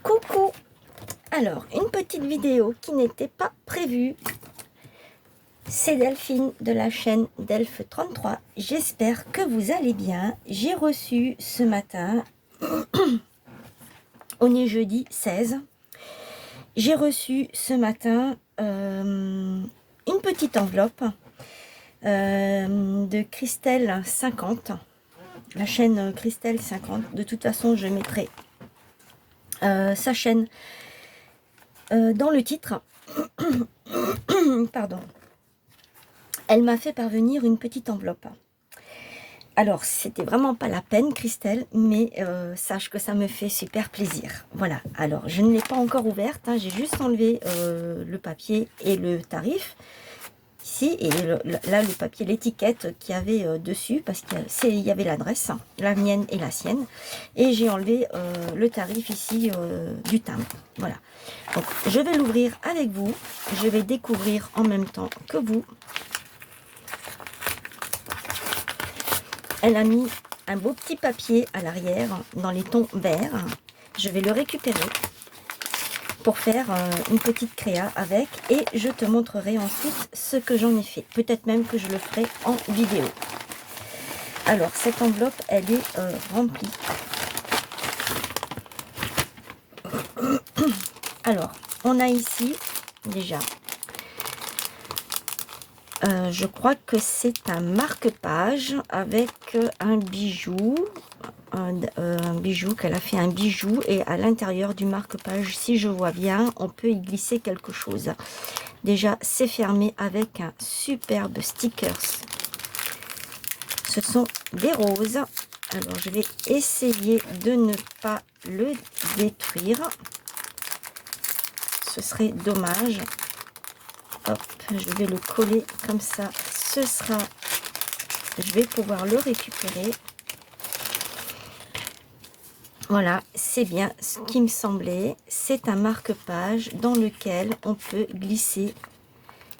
Coucou! Alors, une petite vidéo qui n'était pas prévue. C'est Delphine de la chaîne Delph33. J'espère que vous allez bien. J'ai reçu ce matin, on est jeudi 16, j'ai reçu ce matin une petite enveloppe de Christelle 50, la chaîne Christelle 50. De toute façon, je mettrai sa chaîne dans le titre. Pardon. Elle m'a fait parvenir une petite enveloppe. Alors, c'était vraiment pas la peine, Christelle, mais sache que ça me fait super plaisir. Voilà, alors je ne l'ai pas encore ouverte, hein, j'ai juste enlevé le papier et le tarif. Ici, et là, le papier, l'étiquette qu'il y avait dessus, parce qu'il y avait l'adresse, hein, la mienne et la sienne. Et j'ai enlevé le tarif ici du timbre. Voilà. Donc, je vais l'ouvrir avec vous. Je vais découvrir en même temps que vous. Elle a mis un beau petit papier à l'arrière, dans les tons verts. Je vais le récupérer pour faire une petite créa avec, et je te montrerai ensuite ce que j'en ai fait. Peut-être même que je le ferai en vidéo. Alors, cette enveloppe, elle est remplie. Alors, on a ici, déjà, je crois que c'est un marque-page avec un bijou. Un bijou, qu'elle a fait un bijou, et à l'intérieur du marque-page, si je vois bien, on peut y glisser quelque chose. Déjà, c'est fermé avec un superbe stickers. Ce sont des roses. Alors, je vais essayer de ne pas le détruire. Ce serait dommage. Hop, je vais le coller comme ça. Ce sera... Je vais pouvoir le récupérer. Voilà, c'est bien ce qui me semblait. C'est un marque-page dans lequel on peut glisser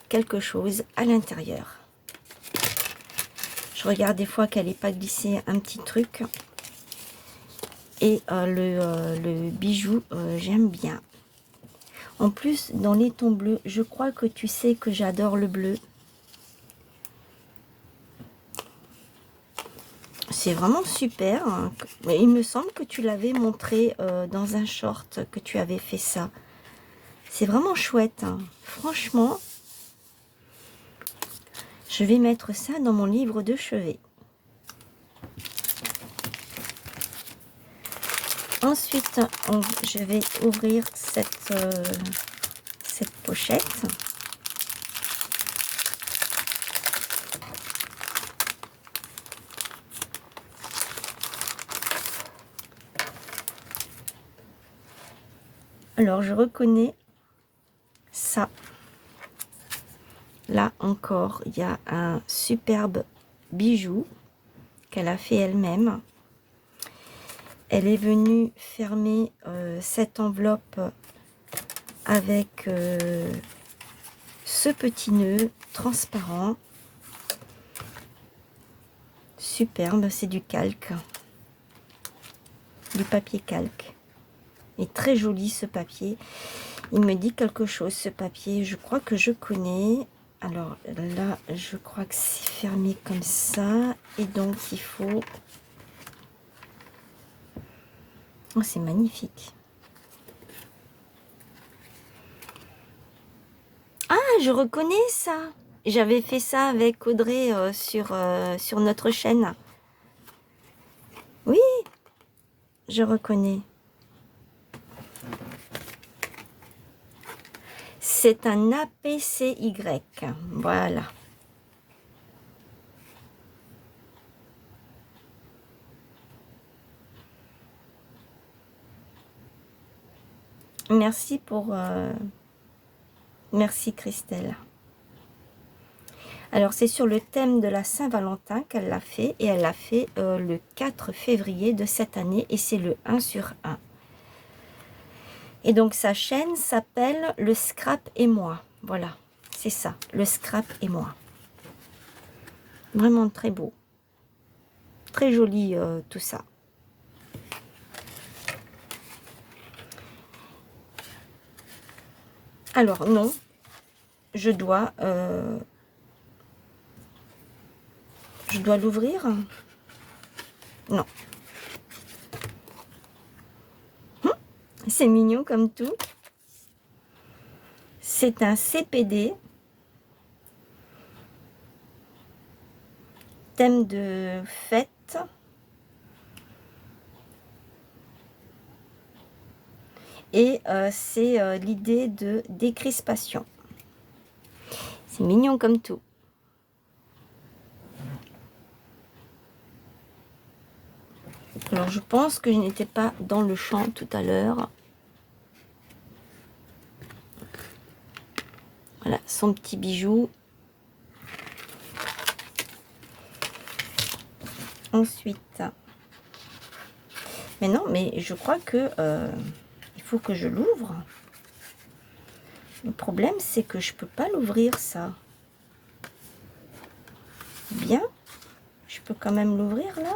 quelque chose à l'intérieur. Je regarde des fois qu'elle n'est pas glissée un petit truc. Et le bijou, j'aime bien. En plus, dans les tons bleus, je crois que tu sais que j'adore le bleu. C'est vraiment super. Il me semble que tu l'avais montré dans un short, que tu avais fait ça. C'est vraiment chouette. Franchement, je vais mettre ça dans mon livre de chevet. Ensuite, je vais ouvrir cette pochette. Alors, je reconnais ça. Là encore, il y a un superbe bijou qu'elle a fait elle-même. Elle est venue fermer cette enveloppe avec ce petit nœud transparent. Superbe, c'est du calque, du papier calque. Et très joli ce papier. Il me dit quelque chose, ce papier. Je crois que je connais. Alors là, je crois que c'est fermé comme ça. Et donc, il faut... Oh, c'est magnifique. Ah, je reconnais ça. J'avais fait ça avec Audrey sur notre chaîne. Oui, je reconnais. C'est un APCY. Voilà. Merci pour... Merci Christelle. Alors, c'est sur le thème de la Saint-Valentin qu'elle l'a fait. Et elle l'a fait le 4 février de cette année. Et c'est le 1 sur 1. Et donc, sa chaîne s'appelle Le Scrap et moi. Voilà, c'est ça. Le Scrap et moi. Vraiment très beau. Très joli tout ça. Alors non, je dois l'ouvrir. Non. C'est mignon comme tout. C'est un CPD. Thème de fête. Et c'est l'idée de décrispation. C'est mignon comme tout. Alors je pense que je n'étais pas dans le champ tout à l'heure. Voilà, son petit bijou. Ensuite, mais non, mais je crois que il faut que je l'ouvre. Le problème, c'est que je peux pas l'ouvrir, ça. Bien, je peux quand même l'ouvrir là.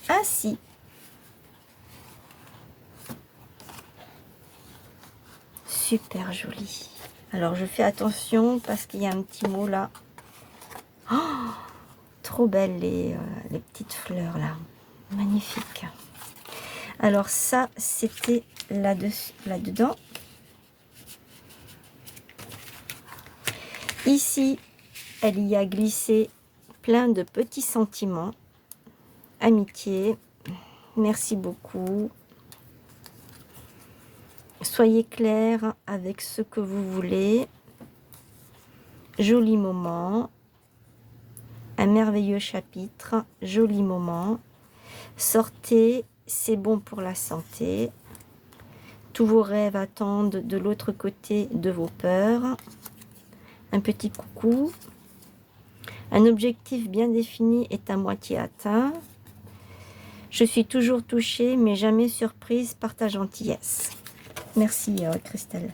Ah si. Super joli. Alors je fais attention parce qu'il y a un petit mot là. Oh, trop belles les petites fleurs là. Magnifique. Alors ça, c'était là-dedans. Ici, elle y a glissé plein de petits sentiments. Amitié, merci beaucoup. Soyez clair avec ce que vous voulez. Joli moment. Un merveilleux chapitre. Joli moment. Sortez, c'est bon pour la santé. Tous vos rêves attendent de l'autre côté de vos peurs. Un petit coucou. Un objectif bien défini est à moitié atteint. Je suis toujours touchée, mais jamais surprise par ta gentillesse. Merci Christelle.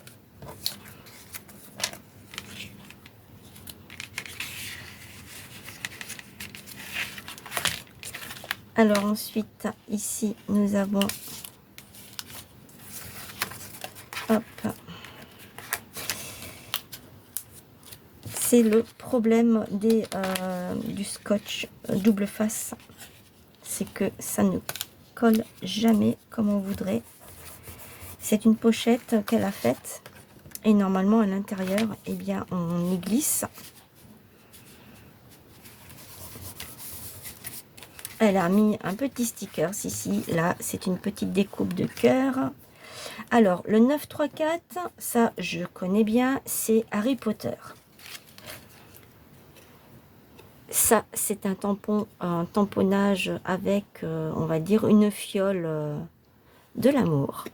Alors ensuite, ici, nous avons... Hop. C'est le problème du scotch double face. C'est que ça ne colle jamais comme on voudrait. C'est une pochette qu'elle a faite. Et normalement, à l'intérieur, eh bien, on y glisse. Elle a mis un petit sticker ici. Là, c'est une petite découpe de cœur. Alors, le 934, ça, je connais bien. C'est Harry Potter. Ça, c'est un tampon, un tamponnage avec, on va dire, une fiole de l'amour.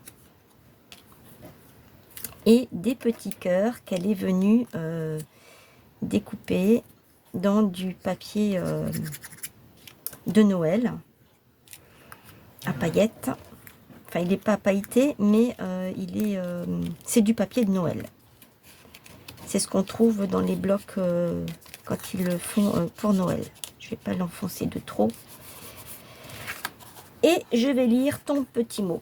Et des petits cœurs qu'elle est venue découper dans du papier de Noël à paillettes. Enfin, il n'est pas pailleté, mais c'est du papier de Noël. C'est ce qu'on trouve dans les blocs quand ils le font pour Noël. Je ne vais pas l'enfoncer de trop. Et je vais lire ton petit mot.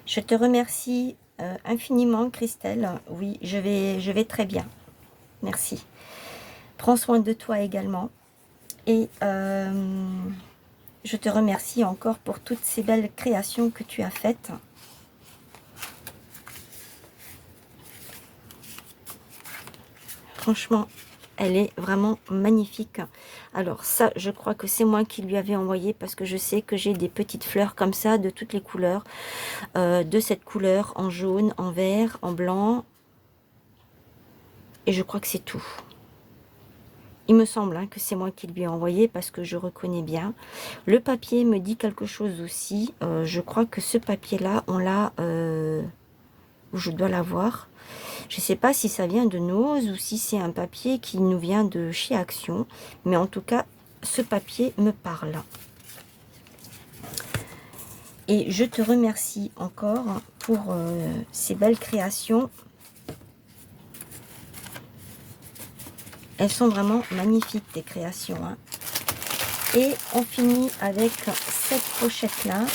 Je te remercie infiniment, Christelle. Oui, je vais très bien. Merci. Prends soin de toi également. Et je te remercie encore pour toutes ces belles créations que tu as faites. Franchement, elle est vraiment magnifique. Alors ça, je crois que c'est moi qui lui avais envoyé parce que je sais que j'ai des petites fleurs comme ça de toutes les couleurs. De cette couleur en jaune, en vert, en blanc. Et je crois que c'est tout. Il me semble hein, que c'est moi qui lui ai envoyé parce que je reconnais bien. Le papier me dit quelque chose aussi. Je crois que ce papier-là, on l'a... où je dois l'avoir. Je ne sais pas si ça vient de Nose ou si c'est un papier qui nous vient de chez Action. Mais en tout cas, ce papier me parle. Et je te remercie encore pour ces belles créations. Elles sont vraiment magnifiques, tes créations. Hein. Et on finit avec cette pochette-là.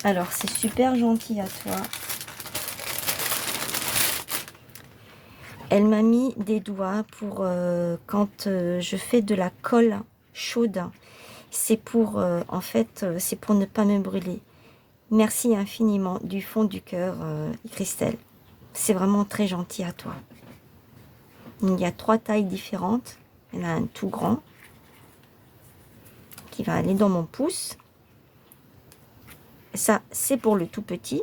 Alors, c'est super gentil à toi. Elle m'a mis des doigts pour quand je fais de la colle chaude. C'est pour, en fait, c'est pour ne pas me brûler. Merci infiniment du fond du cœur, Christelle. C'est vraiment très gentil à toi. Il y a 3 tailles différentes. Il y en a un tout grand qui va aller dans mon pouce. Ça, c'est pour le tout petit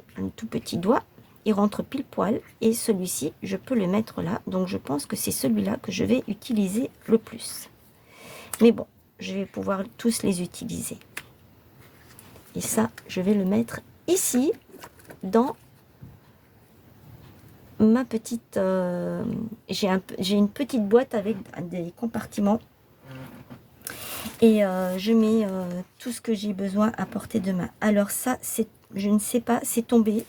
doigt. Il rentre pile poil. Et celui-ci, je peux le mettre là. Donc, je pense que c'est celui-là que je vais utiliser le plus. Mais bon, je vais pouvoir tous les utiliser. Et ça, je vais le mettre ici, dans ma petite... j'ai une petite boîte avec des compartiments. Et je mets tout ce que j'ai besoin à portée de main. Alors ça, je ne sais pas, c'est tombé.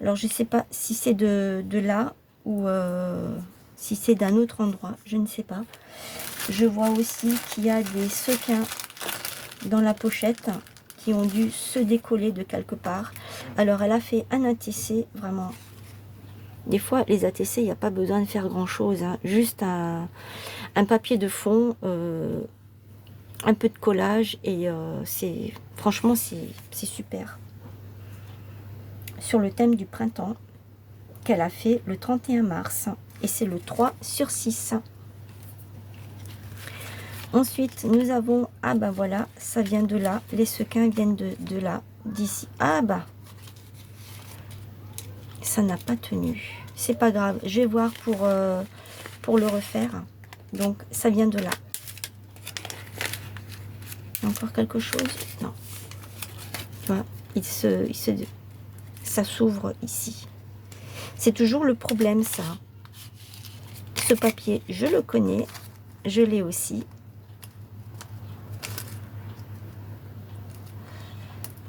Alors je ne sais pas si c'est de là ou si c'est d'un autre endroit. Je ne sais pas. Je vois aussi qu'il y a des sequins dans la pochette qui ont dû se décoller de quelque part. Alors elle a fait un ATC, vraiment. Des fois, les ATC, il n'y a pas besoin de faire grand-chose. Hein. Juste un papier de fond, un peu de collage. Et franchement, c'est super. Sur le thème du printemps, qu'elle a fait le 31 mars. Et c'est le 3/6. Ensuite, nous avons... Ah bah voilà, ça vient de là. Les sequins viennent de là, d'ici. Ah bah, ça n'a pas tenu. C'est pas grave, je vais voir pour le refaire. Donc, ça vient de là. Encore quelque chose? Non. Tu vois, ça s'ouvre ici. C'est toujours le problème, ça. Ce papier, je le connais. Je l'ai aussi.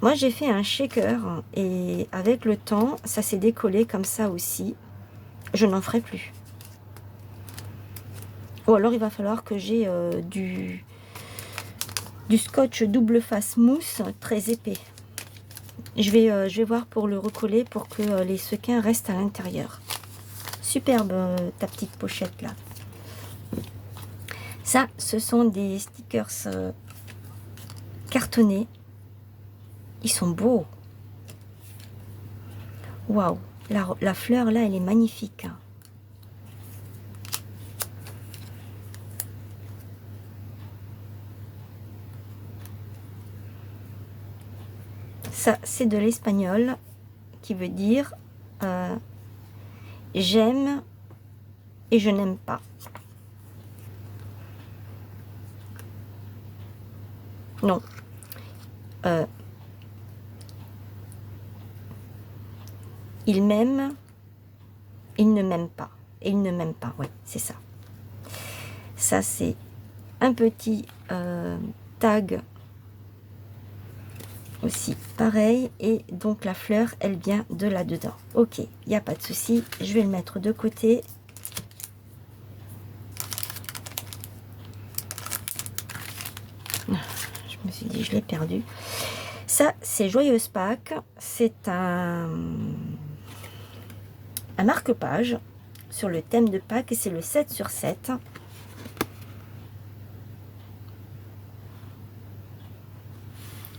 Moi, j'ai fait un shaker et avec le temps, ça s'est décollé comme ça aussi. Je n'en ferai plus. Ou alors, il va falloir que j'ai du scotch double face mousse très épais. Je vais voir pour le recoller pour que les sequins restent à l'intérieur. Superbe ta petite pochette là. Ça, ce sont des stickers cartonnés. Ils sont beaux. Waouh, la fleur là, elle est magnifique. Ça, c'est de l'espagnol qui veut dire j'aime et je n'aime pas. Non. Il m'aime, il ne m'aime pas. Et il ne m'aime pas, oui, c'est ça. Ça, c'est un petit tag aussi, pareil. Et donc, la fleur, elle vient de là-dedans. Ok, il n'y a pas de souci. Je vais le mettre de côté. Je me suis dit, je l'ai perdu. Ça, c'est Joyeuse Pâques. C'est un marque-page sur le thème de Pâques et c'est le 7/7.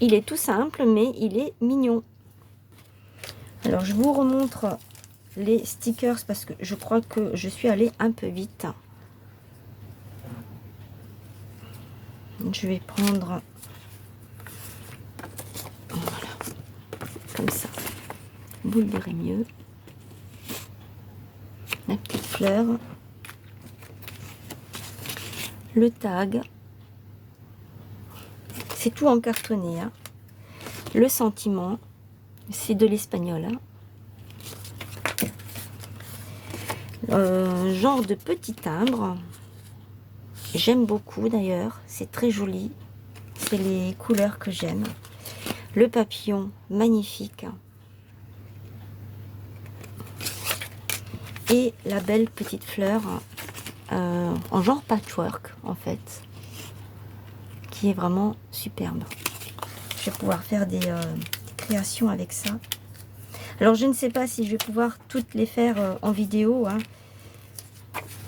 Il est tout simple, mais il est mignon. Alors, je vous remontre les stickers parce que je crois que je suis allée un peu vite. Je vais prendre... Voilà. Comme ça. Vous le verrez mieux. La petite fleurs, le tag, c'est tout en cartonné, hein. Le sentiment, c'est de l'espagnol, hein. Genre de petit timbre, j'aime beaucoup d'ailleurs, c'est très joli, c'est les couleurs que j'aime. Le papillon, magnifique. Et la belle petite fleur en genre patchwork en fait, qui est vraiment superbe. Je vais pouvoir faire des créations avec ça. Alors je ne sais pas si je vais pouvoir toutes les faire en vidéo, hein.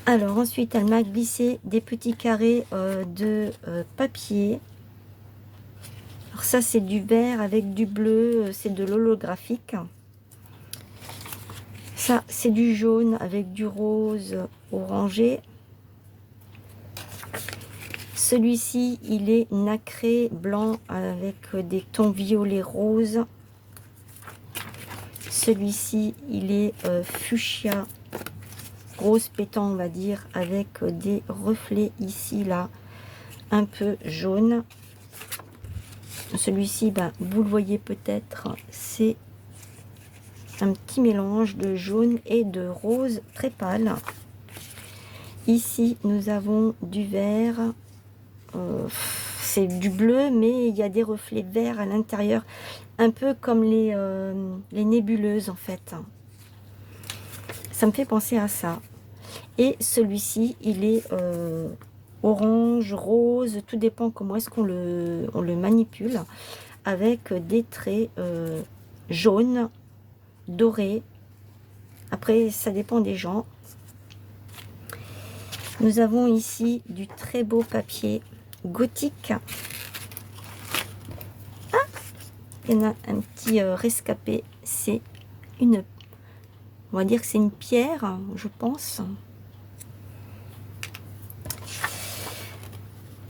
Alors ensuite elle m'a glissé des petits carrés de papier. Alors ça c'est du vert avec du bleu, c'est de l'holographique. Ça c'est du jaune avec du rose orangé. Celui-ci il est nacré blanc avec des tons violet rose. Celui-ci il est fuchsia rose pétant on va dire, avec des reflets ici là un peu jaune. Celui-ci, ben, vous le voyez peut-être, c'est un petit mélange de jaune et de rose très pâle. Ici nous avons du vert, c'est du bleu mais il y a des reflets verts à l'intérieur, un peu comme les nébuleuses en fait. Ça me fait penser à ça. Et celui-ci, il est orange, rose, tout dépend comment est-ce qu'on le manipule, avec des traits jaunes, dorés. Après, ça dépend des gens. Nous avons ici du très beau papier gothique. Ah, il y en a un petit rescapé. C'est une, on va dire que c'est une pierre, je pense.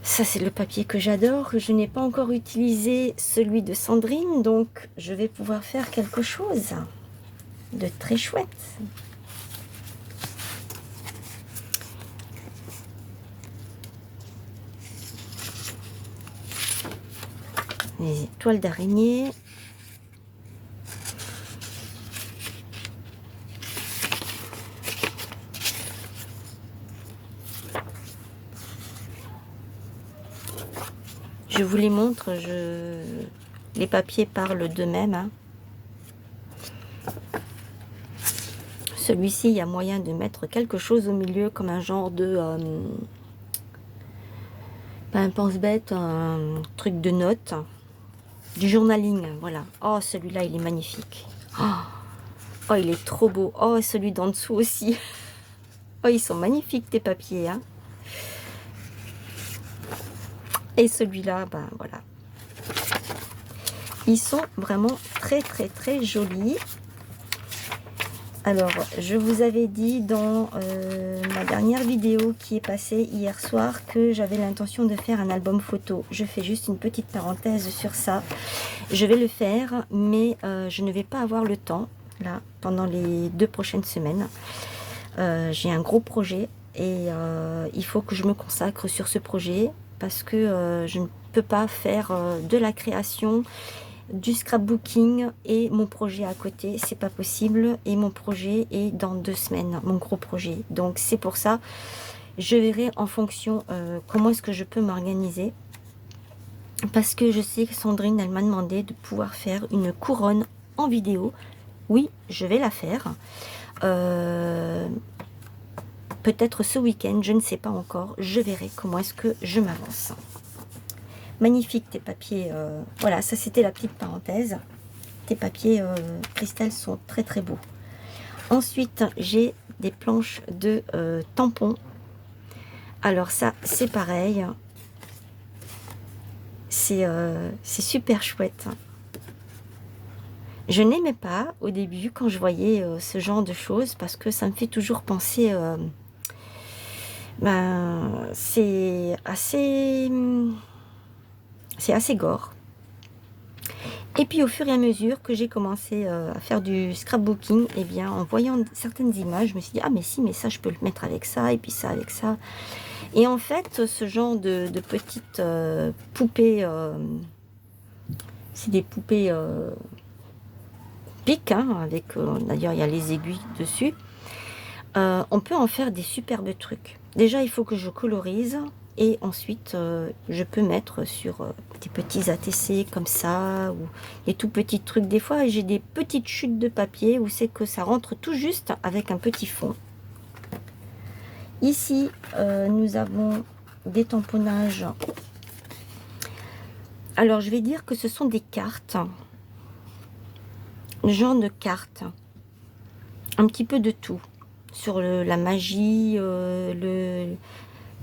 Ça, c'est le papier que j'adore. Je n'ai pas encore utilisé celui de Sandrine, donc je vais pouvoir faire quelque chose de très chouette. Les toiles d'araignée. Je vous les montre, les papiers parlent d'eux-mêmes, hein. Celui-ci, il y a moyen de mettre quelque chose au milieu, comme un genre de... pas un pense-bête, un truc de notes. Du journaling, voilà. Oh, celui-là, il est magnifique. Oh, il est trop beau. Oh, celui d'en dessous aussi. Oh, ils sont magnifiques, tes papiers, hein. Et celui-là, ben voilà. Ils sont vraiment très, très, très jolis. Alors, je vous avais dit dans ma dernière vidéo qui est passée hier soir que j'avais l'intention de faire un album photo. Je fais juste une petite parenthèse sur ça. Je vais le faire, mais je ne vais pas avoir le temps, là, pendant les 2 prochaines semaines. J'ai un gros projet et il faut que je me consacre sur ce projet parce que je ne peux pas faire de la création, du scrapbooking et mon projet à côté, c'est pas possible. Et mon projet est dans 2 semaines, mon gros projet. Donc c'est pour ça, je verrai en fonction comment est-ce que je peux m'organiser. Parce que je sais que Sandrine, elle m'a demandé de pouvoir faire une couronne en vidéo. Oui, je vais la faire. Peut-être ce week-end, je ne sais pas encore. Je verrai comment est-ce que je m'avance. Magnifique tes papiers. Voilà, ça c'était la petite parenthèse. Tes papiers, Christelle, sont très très beaux. Ensuite, j'ai des planches de tampons. Alors ça, c'est pareil. C'est super chouette. Je n'aimais pas au début quand je voyais ce genre de choses parce que ça me fait toujours penser... c'est assez gore. Et puis au fur et à mesure que j'ai commencé à faire du scrapbooking, eh bien en voyant certaines images, je me suis dit, ah mais si, mais ça je peux le mettre avec ça, et puis ça avec ça. Et en fait, ce genre de petites poupées, c'est des poupées piques, hein, avec, d'ailleurs il y a les aiguilles dessus. On peut en faire des superbes trucs. Déjà, il faut que je colorise. Et ensuite, je peux mettre sur des petits ATC comme ça, ou des tout petits trucs. Des fois, j'ai des petites chutes de papier où c'est que ça rentre tout juste avec un petit fond. Ici, nous avons des tamponnages. Alors, je vais dire que ce sont des cartes. Genre de cartes. Un petit peu de tout. Sur la magie,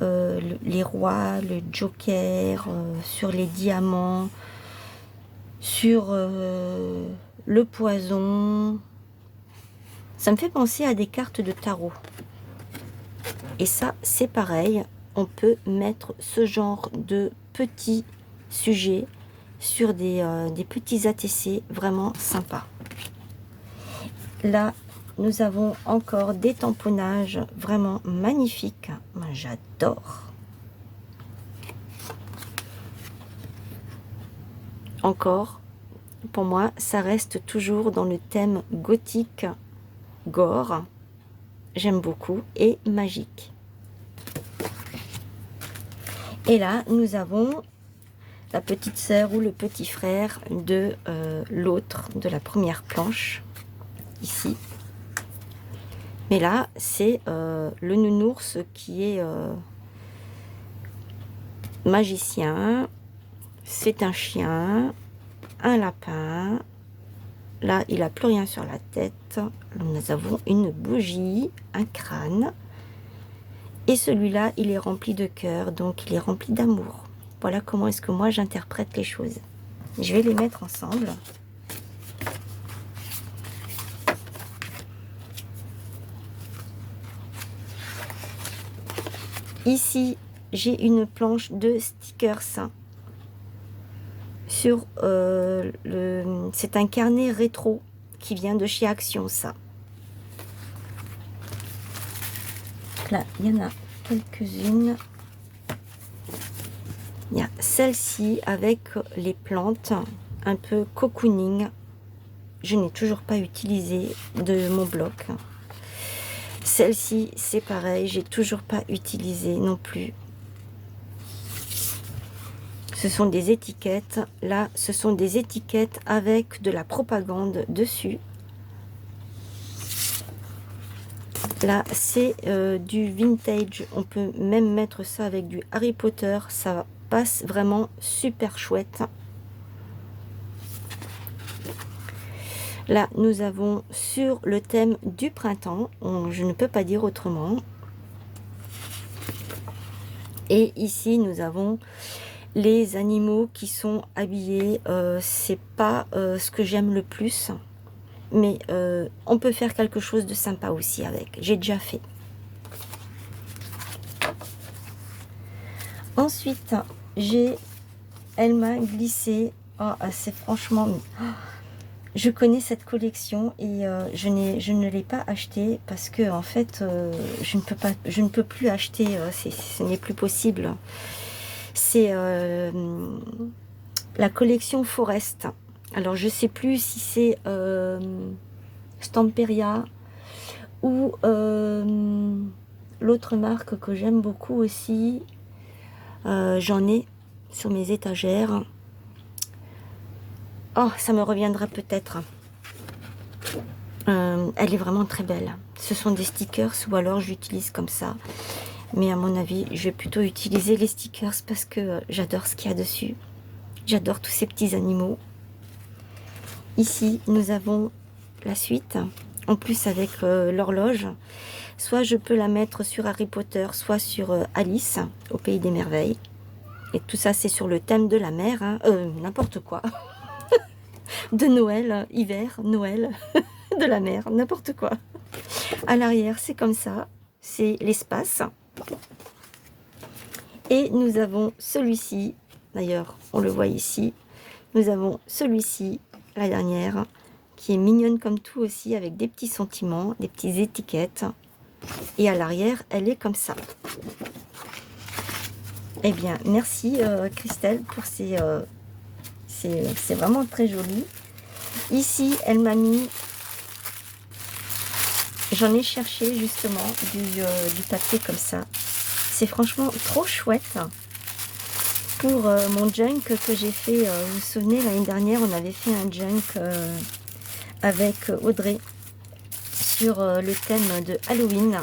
les rois, le joker, sur les diamants, sur le poison. Ça me fait penser à des cartes de tarot. Et ça, c'est pareil. On peut mettre ce genre de petits sujets sur des petits ATC vraiment sympas. Là, nous avons encore des tamponnages vraiment magnifiques. Moi, j'adore. Encore, pour moi, ça reste toujours dans le thème gothique, gore. J'aime beaucoup. Et magique. Et là, nous avons la petite sœur ou le petit frère de l'autre, de la première planche. Ici. Mais là, c'est le nounours qui est magicien. C'est un chien, un lapin. Là, il n'a plus rien sur la tête. Nous avons une bougie, un crâne. Et celui-là, il est rempli de cœur, donc il est rempli d'amour. Voilà comment est-ce que moi, j'interprète les choses. Je vais les mettre ensemble. Ici, j'ai une planche de stickers sur c'est un carnet rétro qui vient de chez Action, ça. Là, il y en a quelques-unes. Il y a celle-ci avec les plantes, un peu cocooning. Je n'ai toujours pas utilisé de mon bloc. Celle-ci, c'est pareil, j'ai toujours pas utilisé non plus. Ce sont des étiquettes. Là, ce sont des étiquettes avec de la propagande dessus. Là, c'est du vintage. On peut même mettre ça avec du Harry Potter. Ça passe vraiment super chouette. Là, nous avons sur le thème du printemps. Je ne peux pas dire autrement. Et ici, nous avons les animaux qui sont habillés. C'est pas ce que j'aime le plus. Mais on peut faire quelque chose de sympa aussi avec. J'ai déjà fait. Ensuite, elle m'a glissé. Oh, c'est franchement... Je connais cette collection et je ne l'ai pas achetée parce que en fait, je ne peux plus acheter. Ce n'est plus possible. C'est la collection Forest. Alors, je sais plus si c'est Stamperia ou l'autre marque que j'aime beaucoup aussi. J'en ai sur mes étagères. Oh, ça me reviendra peut-être. Elle est vraiment très belle. Ce sont des stickers ou alors j'utilise comme ça. Mais à mon avis, je vais plutôt utiliser les stickers parce que j'adore ce qu'il y a dessus. J'adore tous ces petits animaux. Ici, nous avons la suite. En plus avec l'horloge. Soit je peux la mettre sur Harry Potter, soit sur Alice, au Pays des Merveilles. Et tout ça, c'est sur le thème de la mer. Hein. N'importe quoi. De Noël, hiver, Noël, de la mer, n'importe quoi. À l'arrière, c'est comme ça. C'est l'espace. Et nous avons celui-ci. D'ailleurs, on le voit ici. Nous avons celui-ci, la dernière, qui est mignonne comme tout aussi, avec des petits sentiments, des petites étiquettes. Et à l'arrière, elle est comme ça. Eh bien, merci Christelle pour ces... c'est vraiment très joli. Ici, elle m'a mis... J'en ai cherché justement du papier comme ça. C'est franchement trop chouette. Pour mon junk que j'ai fait, vous vous souvenez, l'année dernière, on avait fait un junk avec Audrey sur le thème de Halloween.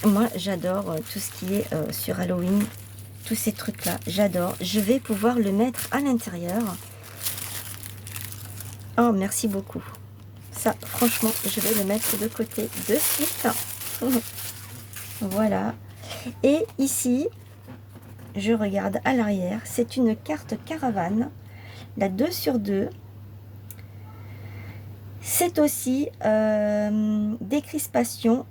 Moi, j'adore tout ce qui est sur Halloween, tous ces trucs-là, j'adore. Je vais pouvoir le mettre à l'intérieur. Oh, merci beaucoup. Ça, franchement, je vais le mettre de côté de suite. Voilà. Et ici, je regarde à l'arrière, c'est une carte caravane, la 2 sur 2. C'est aussi décrispation.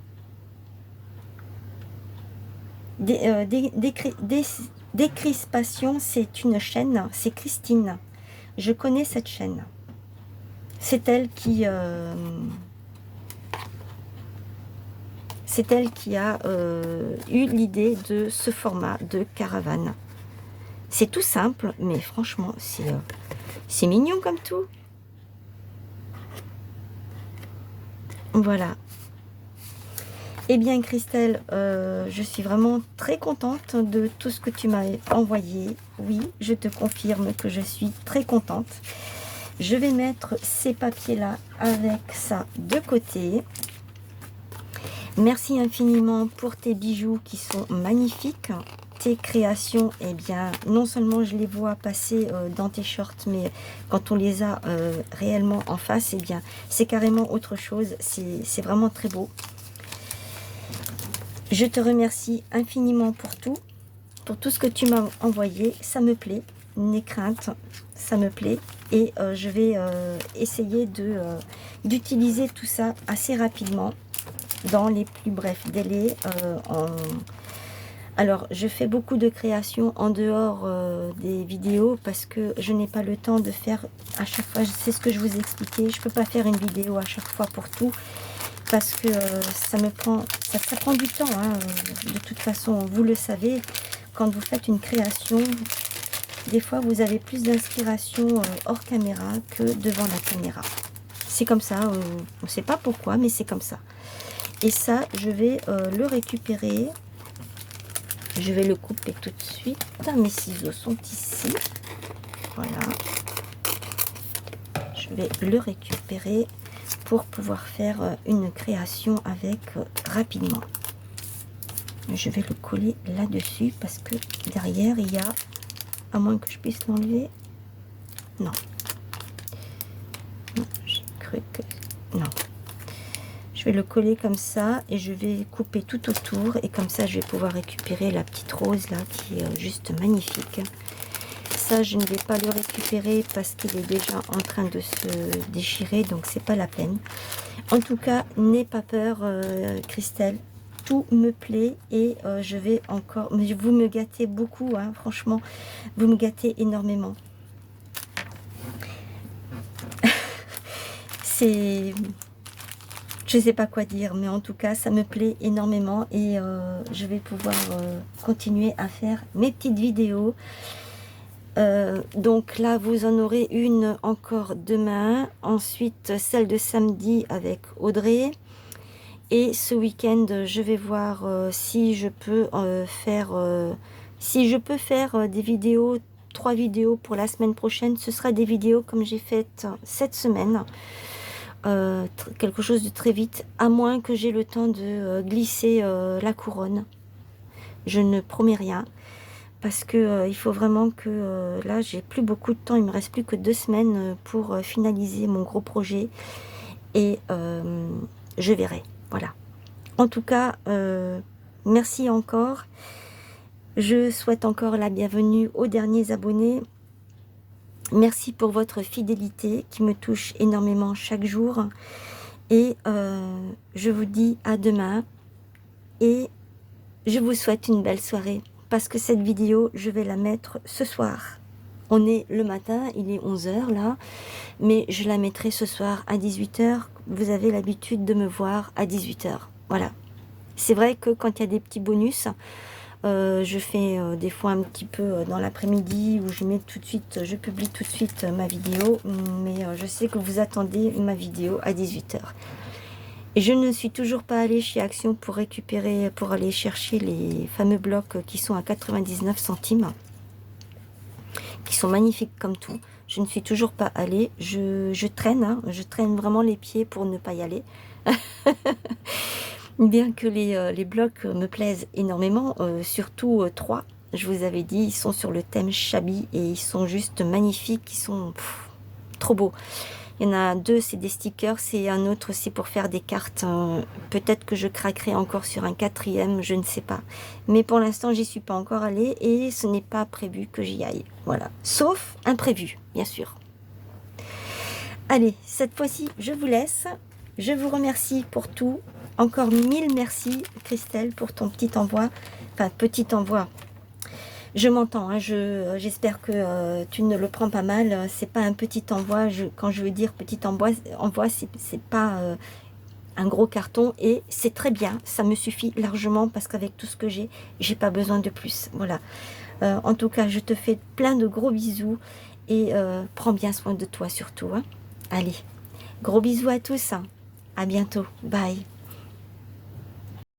Décrispation, c'est une chaîne, c'est Christine. Je connais cette chaîne. C'est elle qui a eu l'idée de ce format de caravane. C'est tout simple, mais franchement, c'est mignon comme tout. Voilà. Eh bien, Christelle, je suis vraiment très contente de tout ce que tu m'as envoyé. Oui, je te confirme que je suis très contente. Je vais mettre ces papiers-là avec ça de côté. Merci infiniment pour tes bijoux qui sont magnifiques. Tes créations, eh bien, non seulement je les vois passer dans tes shorts, mais quand on les a réellement en face, eh bien, c'est carrément autre chose. C'est vraiment très beau. Je te remercie infiniment pour tout ce que tu m'as envoyé. Ça me plaît, n'aie crainte, ça me plaît. Et je vais essayer d'utiliser tout ça assez rapidement, dans les plus brefs délais. Alors, je fais beaucoup de créations en dehors des vidéos parce que je n'ai pas le temps de faire à chaque fois. C'est ce que je vous ai expliqué. Je ne peux pas faire une vidéo à chaque fois pour tout. Parce que ça prend du temps, hein, de toute façon, vous le savez, quand vous faites une création, des fois vous avez plus d'inspiration hors caméra que devant la caméra. C'est comme ça, on ne sait pas pourquoi, mais c'est comme ça. Et ça, je vais le récupérer, je vais le couper tout de suite. Mes ciseaux sont ici, voilà. Je vais le récupérer pour pouvoir faire une création avec rapidement. Je vais le coller là-dessus parce que derrière il y a, à moins que je puisse l'enlever, non, j'ai cru que non, je vais le coller comme ça et je vais couper tout autour et comme ça je vais pouvoir récupérer la petite rose là qui est juste magnifique. Ça, je ne vais pas le récupérer parce qu'il est déjà en train de se déchirer, donc c'est pas la peine. En tout cas, n'aie pas peur, Christelle. Tout me plaît et je vais encore... Vous me gâtez beaucoup, hein, franchement. Vous me gâtez énormément. C'est... Je ne sais pas quoi dire, mais en tout cas, ça me plaît énormément et je vais pouvoir continuer à faire mes petites vidéos. Donc là vous en aurez une encore demain, ensuite celle de samedi avec Audrey, et ce week-end je vais voir si je peux faire des vidéos, 3 vidéos pour la semaine prochaine. Ce sera des vidéos comme j'ai fait cette semaine, quelque chose de très vite, à moins que j'ai le temps de glisser la couronne. Je ne promets rien. Parce que il faut vraiment que là j'ai plus beaucoup de temps, il me reste plus que 2 semaines pour finaliser mon gros projet et je verrai, voilà. En tout cas, merci encore. Je souhaite encore la bienvenue aux derniers abonnés. Merci pour votre fidélité qui me touche énormément chaque jour et je vous dis à demain et je vous souhaite une belle soirée. parce que cette vidéo, je vais la mettre ce soir. On est le matin, il est 11 h là, mais je la mettrai ce soir à 18 h. Vous avez l'habitude de me voir à 18 h. Voilà. C'est vrai que quand il y a des petits bonus, je fais des fois un petit peu dans l'après-midi où je mets tout de suite, je publie tout de suite ma vidéo, mais je sais que vous attendez ma vidéo à 18 h. Et je ne suis toujours pas allée chez Action pour récupérer, pour aller chercher les fameux blocs qui sont à 99 centimes, qui sont magnifiques comme tout. Je ne suis toujours pas allée, je traîne, hein, je traîne vraiment les pieds pour ne pas y aller. Bien que les blocs me plaisent énormément, surtout 3, je vous avais dit, ils sont sur le thème Shabby et ils sont juste magnifiques, ils sont trop beaux. Il y en a 2, c'est des stickers, et un autre, c'est pour faire des cartes. Peut-être que je craquerai encore sur un 4e, je ne sais pas. Mais pour l'instant, j'y suis pas encore allée et ce n'est pas prévu que j'y aille. Voilà. Sauf imprévu, bien sûr. Allez, cette fois-ci, je vous laisse. Je vous remercie pour tout. Encore 1000 merci, Christelle, pour ton petit envoi. Enfin, petit envoi. Je m'entends, hein, j'espère que tu ne le prends pas mal. C'est pas un petit envoi. Quand je veux dire petit envoi c'est pas un gros carton et c'est très bien. Ça me suffit largement parce qu'avec tout ce que j'ai pas besoin de plus. Voilà. En tout cas, je te fais plein de gros bisous et prends bien soin de toi surtout. Hein. Allez, gros bisous à tous. Hein. À bientôt. Bye.